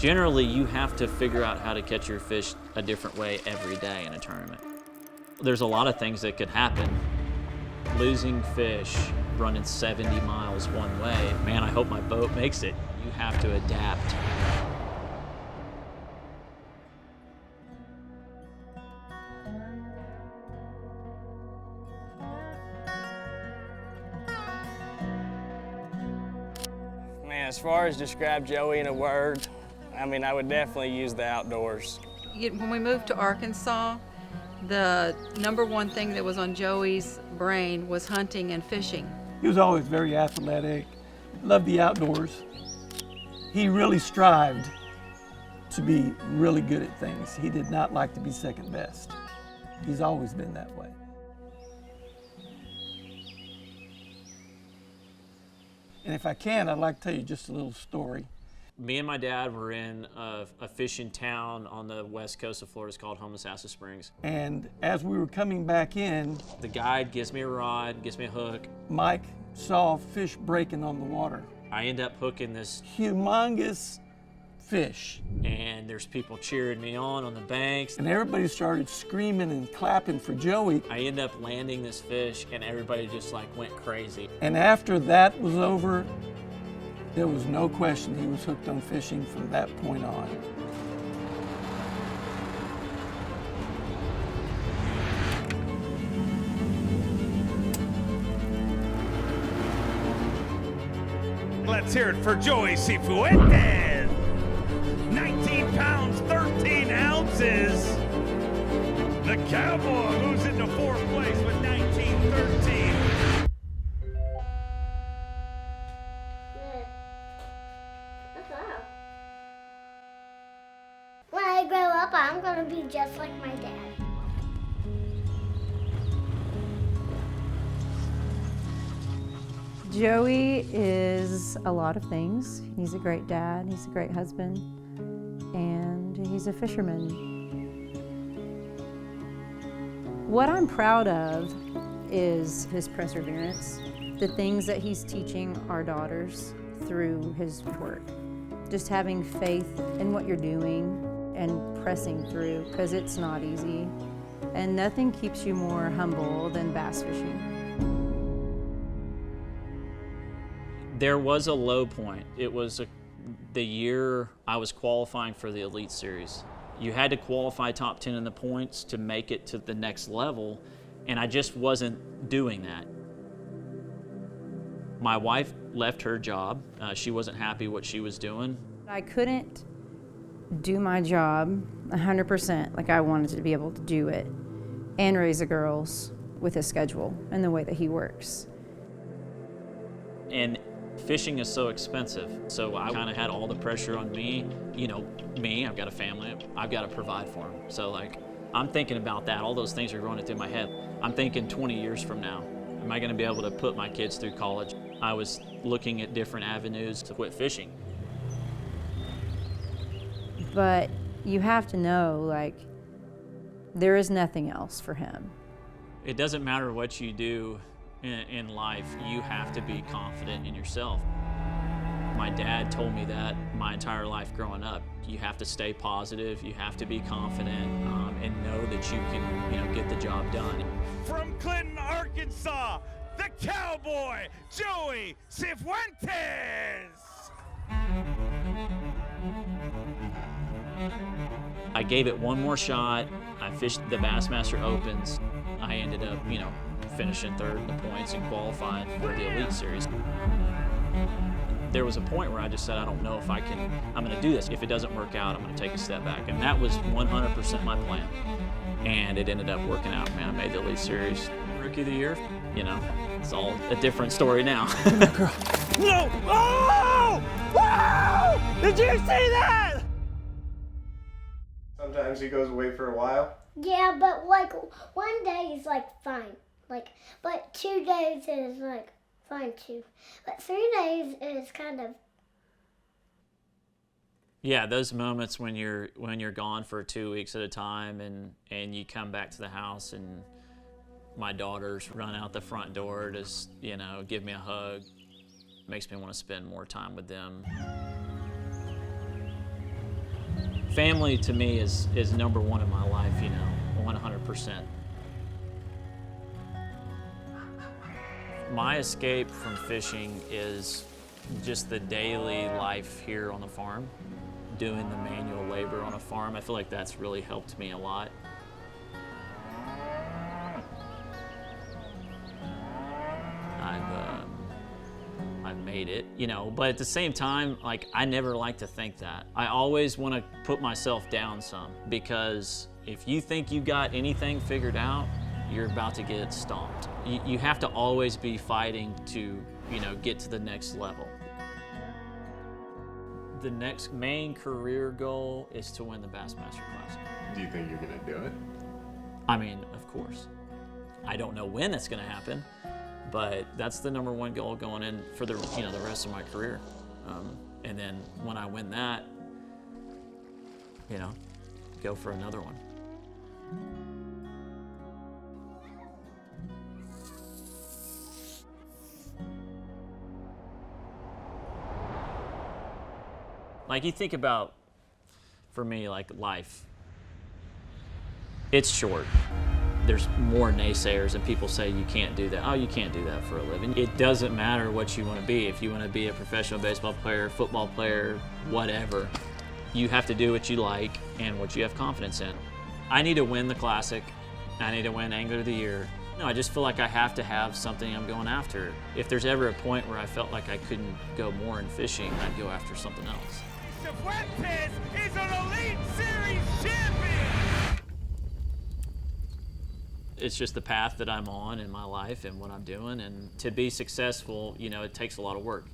Generally, you have to figure out how to catch your fish a different way every day in a tournament. There's a lot of things that could happen. Losing fish, running 70 miles one way, man, I hope my boat makes it. You have to adapt. Man, as far as describe Joey in a word, I mean, I would definitely use the outdoors. When we moved to Arkansas, the #1 thing that was on Joey's brain was hunting and fishing. He was always very athletic, loved the outdoors. He really strived to be really good at things. He did not like to be second best. He's always been that way. And if I can, I'd like to tell you just a little story. Me and my dad were in a fishing town on the west coast of Florida. It's called Homosassa Springs. And as we were coming back in, The guide gives me a rod, gives me a hook. Mike saw fish breaking on the water. I end up hooking this, Humongous fish. and there's people cheering me on the banks. And everybody started screaming and clapping for Joey. I end up landing this fish, and everybody just like went crazy. And after that was over, there was no question he was hooked on fishing from that point on. Let's hear it for Joey Cifuentes. 19 pounds, 13 ounces. The Cowboy moves into 4th place with 19-13. When I grow up, I'm gonna be just like my dad. Joey is a lot of things. He's a great dad, he's a great husband, and he's a fisherman. What I'm proud of is his perseverance, the things that he's teaching our daughters through his work. Just having faith in what you're doing and pressing through, because it's not easy. And nothing keeps you more humble than bass fishing. There was a low point. It was the year I was qualifying for the Elite Series. You had to qualify top 10 in the points to make it to the next level, and I just wasn't doing that. My wife left her job. She wasn't happy what she was doing. I couldn't do my job 100% like I wanted to be able to do it and raise the girls with his schedule and the way that he works. And fishing is so expensive, so I kind of had all the pressure on me. You know, me, I've got a family, I've got to provide for them. So like, I'm thinking about that, all those things are running through my head. I'm thinking 20 years from now, am I going to be able to put my kids through college? I was looking at different avenues to quit fishing. But you have to know, like, there is nothing else for him. It doesn't matter what you do in life, you have to be confident in yourself. My dad told me that my entire life growing up. You have to stay positive, you have to be confident, and know that you can, get the job done. From Clinton, Arkansas, the Cowboy, Joey Cifuentes. I gave it one more shot. I fished the Bassmaster Opens. I ended up, finishing 3rd in the points and qualifying for the Elite Series. There was a point where I just said, I don't know if I'm gonna do this. If it doesn't work out, I'm gonna take a step back. And that was 100% my plan. And it ended up working out, man. I made the Elite Series. Rookie of the Year, it's all a different story now. No! Oh! Wow! Did you see that? Sometimes he goes away for a while. Yeah, but like one day is like fine. But 2 days is like fine too. But 3 days is kind of. Yeah, those moments when you're gone for 2 weeks at a time and you come back to the house and my daughters run out the front door to give me a hug. Makes me want to spend more time with them. Family to me is number one in my life, you know, 100%. My escape from fishing is just the daily life here on the farm, doing the manual labor on a farm. I feel like that's really helped me a lot. I've made it, you know, but at the same time, like, I never like to think that. I always want to put myself down some, because if you think you got anything figured out, you're about to get stomped. You have to always be fighting to, you know, get to the next level. The next main career goal is to win the Bassmaster Classic. Do you think you're gonna do it? I mean, of course. I don't know when that's gonna happen, but that's the number one goal going in for the, you know, the rest of my career. And then when I win that, you know, go for another one. Like, you think about, for me, like, life. It's short. There's more naysayers, and people say you can't do that. Oh, you can't do that for a living. It doesn't matter what you want to be. If you want to be a professional baseball player, football player, whatever, you have to do what you like and what you have confidence in. I need to win the Classic. I need to win Angler of the Year. No, I just feel like I have to have something I'm going after. If there's ever a point where I felt like I couldn't go more in fishing, I'd go after something else. Cifuentes is an Elite Series champion! It's just the path that I'm on in my life and what I'm doing, and to be successful, you know, it takes a lot of work.